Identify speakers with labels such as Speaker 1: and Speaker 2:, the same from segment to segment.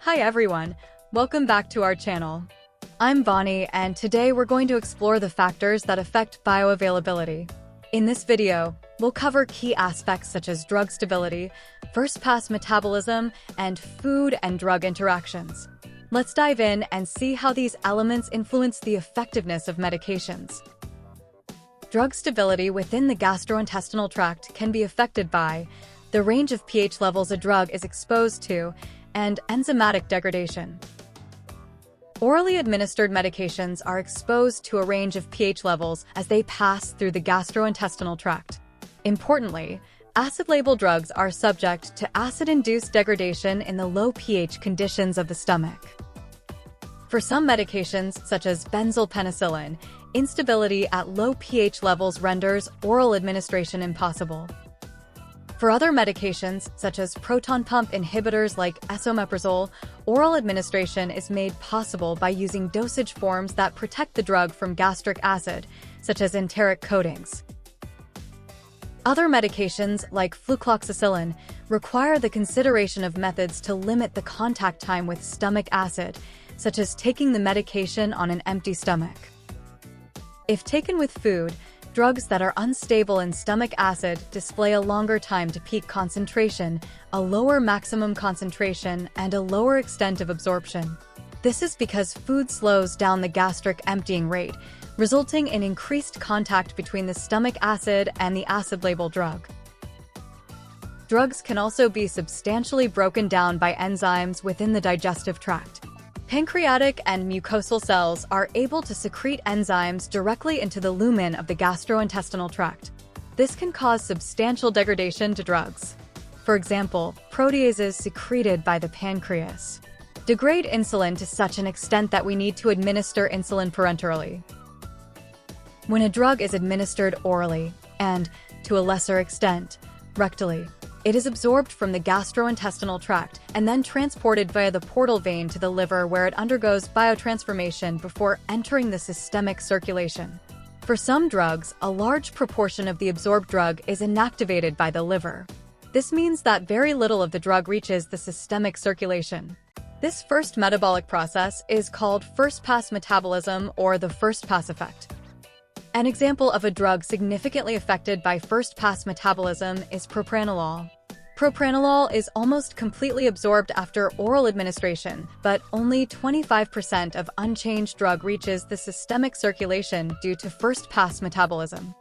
Speaker 1: Hi everyone, welcome back to our channel. I'm Bonnie, and today we're going to explore the factors that affect bioavailability. In this video, we'll cover key aspects such as drug stability, first-pass metabolism, and food and drug interactions. Let's dive in and see how these elements influence the effectiveness of medications. Drug stability within the gastrointestinal tract can be affected by the range of pH levels a drug is exposed to and enzymatic degradation. Orally administered medications are exposed to a range of pH levels as they pass through the gastrointestinal tract. Importantly, acid-label drugs are subject to acid-induced degradation in the low pH conditions of the stomach. For some medications, such as benzylpenicillin, instability at low pH levels renders oral administration impossible. For other medications, such as proton pump inhibitors like esomeprazole, oral administration is made possible by using dosage forms that protect the drug from gastric acid, such as enteric coatings. Other medications, like flucloxacillin, require the consideration of methods to limit the contact time with stomach acid, such as taking the medication on an empty stomach. If taken with food, drugs that are unstable in stomach acid display a longer time to peak concentration, a lower maximum concentration, and a lower extent of absorption. This is because food slows down the gastric emptying rate, resulting in increased contact between the stomach acid and the acid-label drug. Drugs can also be substantially broken down by enzymes within the digestive tract. Pancreatic and mucosal cells are able to secrete enzymes directly into the lumen of the gastrointestinal tract. This can cause substantial degradation to drugs. For example, proteases secreted by the pancreas degrade insulin to such an extent that we need to administer insulin parenterally. When a drug is administered orally, and, to a lesser extent, rectally, it is absorbed from the gastrointestinal tract and then transported via the portal vein to the liver, where it undergoes biotransformation before entering the systemic circulation. For some drugs, a large proportion of the absorbed drug is inactivated by the liver. This means that very little of the drug reaches the systemic circulation. This first metabolic process is called first-pass metabolism, or the first-pass effect. An example of a drug significantly affected by first-pass metabolism is propranolol. Propranolol is almost completely absorbed after oral administration, but only 25% of unchanged drug reaches the systemic circulation due to first-pass metabolism.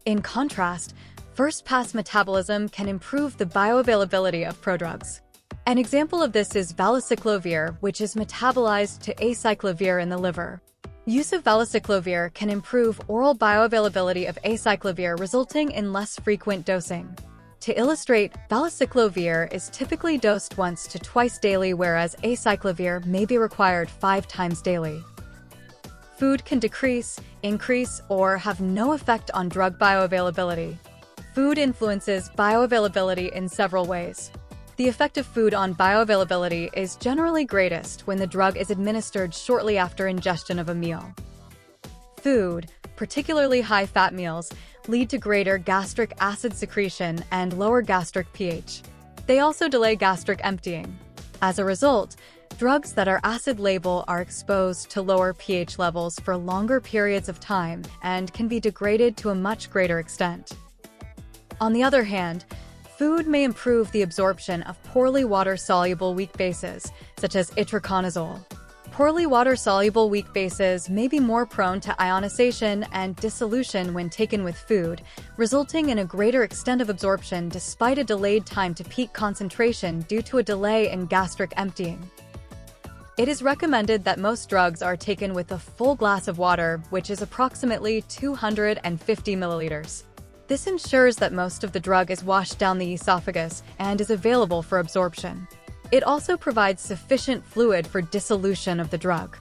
Speaker 1: In contrast, first-pass metabolism can improve the bioavailability of prodrugs. An example of this is valacyclovir, which is metabolized to acyclovir in the liver. Use of valacyclovir can improve oral bioavailability of acyclovir, resulting in less frequent dosing. To illustrate, valacyclovir is typically dosed once to twice daily, whereas acyclovir may be required 5 times daily. Food can decrease, increase, or have no effect on drug bioavailability. Food influences bioavailability in several ways. The effect of food on bioavailability is generally greatest when the drug is administered shortly after ingestion of a meal. Food, particularly high-fat meals, lead to greater gastric acid secretion and lower gastric pH. They also delay gastric emptying. As a result, drugs that are acid-label are exposed to lower pH levels for longer periods of time and can be degraded to a much greater extent. On the other hand, food may improve the absorption of poorly water-soluble weak bases, such as itraconazole. Poorly water-soluble weak bases may be more prone to ionization and dissolution when taken with food, resulting in a greater extent of absorption despite a delayed time to peak concentration due to a delay in gastric emptying. It is recommended that most drugs are taken with a full glass of water, which is approximately 250 milliliters. This ensures that most of the drug is washed down the esophagus and is available for absorption. It also provides sufficient fluid for dissolution of the drug.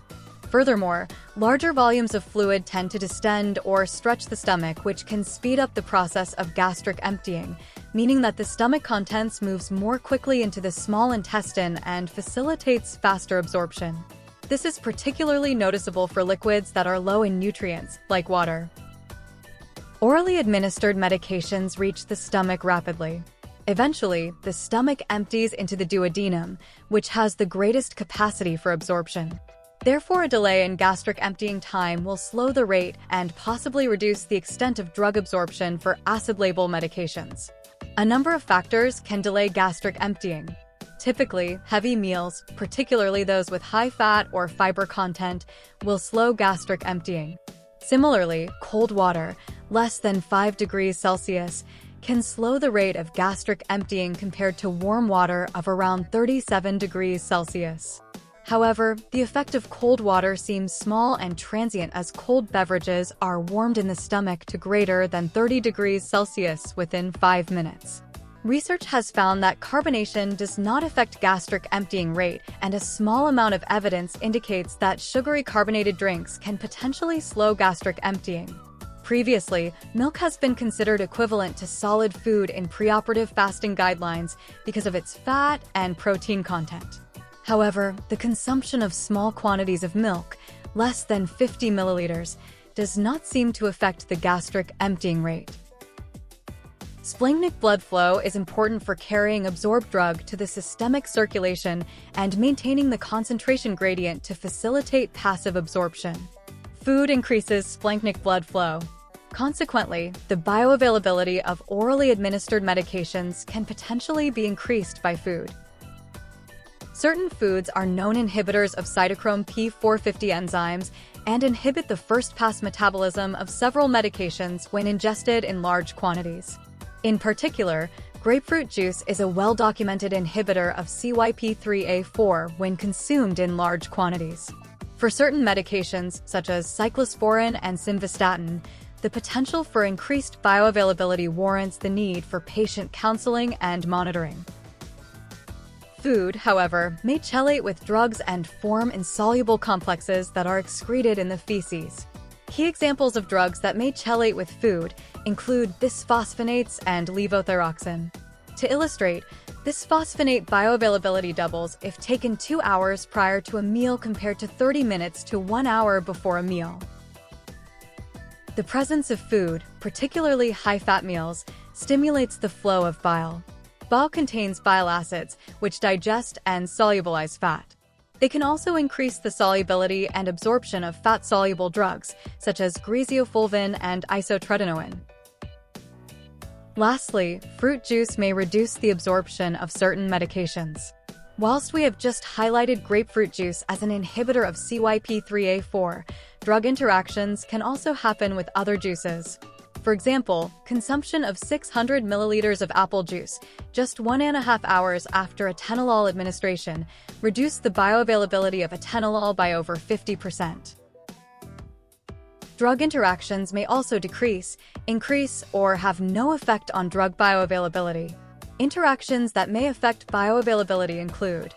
Speaker 1: Furthermore, larger volumes of fluid tend to distend or stretch the stomach, which can speed up the process of gastric emptying, meaning that the stomach contents moves more quickly into the small intestine and facilitates faster absorption. This is particularly noticeable for liquids that are low in nutrients, like water. Orally administered medications reach the stomach rapidly. Eventually, the stomach empties into the duodenum, which has the greatest capacity for absorption. Therefore, a delay in gastric emptying time will slow the rate and possibly reduce the extent of drug absorption for acid-label medications. A number of factors can delay gastric emptying. Typically, heavy meals, particularly those with high fat or fiber content, will slow gastric emptying. Similarly, cold water, less than 5 degrees Celsius, can slow the rate of gastric emptying compared to warm water of around 37 degrees Celsius. However, the effect of cold water seems small and transient as cold beverages are warmed in the stomach to greater than 30 degrees Celsius within 5 minutes. Research has found that carbonation does not affect gastric emptying rate, and a small amount of evidence indicates that sugary carbonated drinks can potentially slow gastric emptying. Previously, milk has been considered equivalent to solid food in preoperative fasting guidelines because of its fat and protein content. However, the consumption of small quantities of milk, less than 50 milliliters, does not seem to affect the gastric emptying rate. Splanchnic blood flow is important for carrying absorbed drug to the systemic circulation and maintaining the concentration gradient to facilitate passive absorption. Food increases splanchnic blood flow. Consequently, the bioavailability of orally administered medications can potentially be increased by food. Certain foods are known inhibitors of cytochrome P450 enzymes and inhibit the first-pass metabolism of several medications when ingested in large quantities. In particular, grapefruit juice is a well-documented inhibitor of CYP3A4 when consumed in large quantities. For certain medications, such as cyclosporin and simvastatin, the potential for increased bioavailability warrants the need for patient counseling and monitoring. Food, however, may chelate with drugs and form insoluble complexes that are excreted in the feces. Key examples of drugs that may chelate with food include bisphosphonates and levothyroxine. To illustrate, bisphosphonate bioavailability doubles if taken 2 hours prior to a meal compared to 30 minutes to 1 hour before a meal. The presence of food, particularly high-fat meals, stimulates the flow of bile. Bile contains bile acids, which digest and solubilize fat. They can also increase the solubility and absorption of fat-soluble drugs, such as griseofulvin and isotretinoin. Lastly, fruit juice may reduce the absorption of certain medications. Whilst we have just highlighted grapefruit juice as an inhibitor of CYP3A4, drug interactions can also happen with other juices. For example, consumption of 600 milliliters of apple juice, just 1.5 hours after atenolol administration, reduced the bioavailability of atenolol by over 50%. Drug interactions may also decrease, increase, or have no effect on drug bioavailability. Interactions that may affect bioavailability include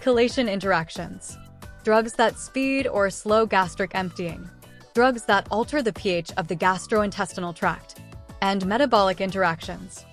Speaker 1: chelation interactions, drugs that speed or slow gastric emptying, drugs that alter the pH of the gastrointestinal tract, and metabolic interactions.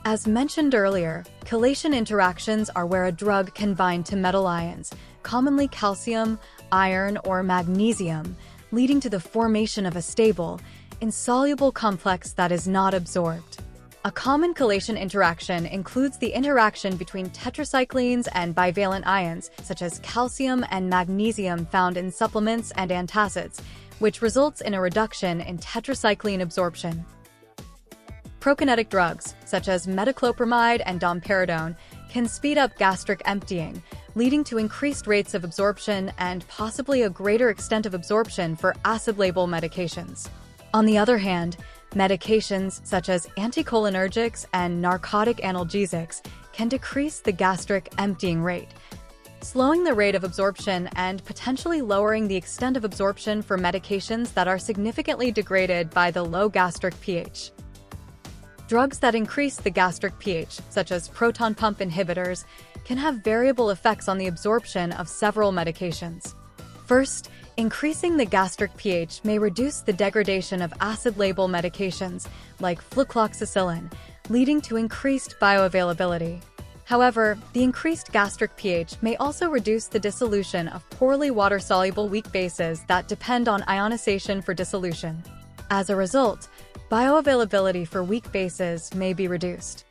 Speaker 1: As mentioned earlier, chelation interactions are where a drug can bind to metal ions, commonly calcium, iron, or magnesium, leading to the formation of a stable, insoluble complex that is not absorbed. A common chelation interaction includes the interaction between tetracyclines and bivalent ions, such as calcium and magnesium found in supplements and antacids, which results in a reduction in tetracycline absorption. Prokinetic drugs, such as metoclopramide and domperidone, can speed up gastric emptying, leading to increased rates of absorption and possibly a greater extent of absorption for acid-label medications. On the other hand, medications such as anticholinergics and narcotic analgesics can decrease the gastric emptying rate, slowing the rate of absorption and potentially lowering the extent of absorption for medications that are significantly degraded by the low gastric pH. Drugs that increase the gastric pH, such as proton pump inhibitors, can have variable effects on the absorption of several medications. First, increasing the gastric pH may reduce the degradation of acid-label medications like flucloxacillin, leading to increased bioavailability. However, the increased gastric pH may also reduce the dissolution of poorly water-soluble weak bases that depend on ionization for dissolution. As a result, bioavailability for weak bases may be reduced.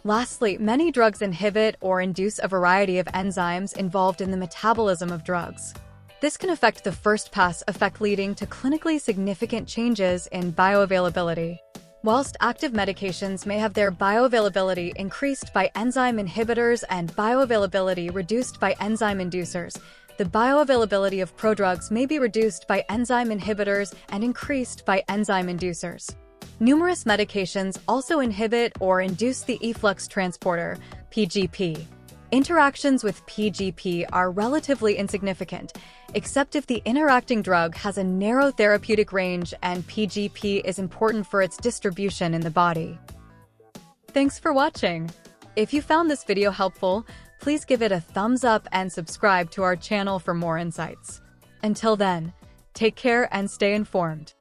Speaker 1: Lastly, many drugs inhibit or induce a variety of enzymes involved in the metabolism of drugs. This can affect the first-pass effect, leading to clinically significant changes in bioavailability. Whilst active medications may have their bioavailability increased by enzyme inhibitors and bioavailability reduced by enzyme inducers, the bioavailability of prodrugs may be reduced by enzyme inhibitors and increased by enzyme inducers. Numerous medications also inhibit or induce the efflux transporter, PGP. Interactions with PGP are relatively insignificant, except if the interacting drug has a narrow therapeutic range and PGP is important for its distribution in the body. Thanks for watching. If you found this video helpful, please give it a thumbs up and subscribe to our channel for more insights. Until then, take care and stay informed.